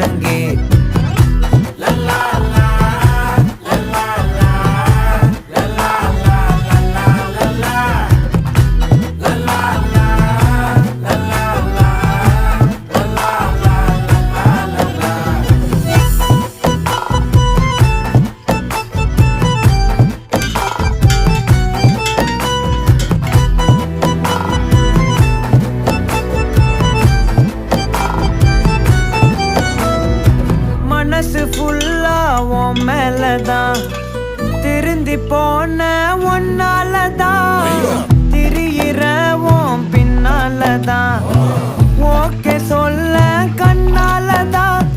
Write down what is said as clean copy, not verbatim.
ஒழுங்கே மனசு ஃபுல்லா உன் மேலதான் திருந்தி போன ஒன்னாலதான் திரியிற உன் பின்னாலதான் ஓகே சொல்ல கண்ணாலதான்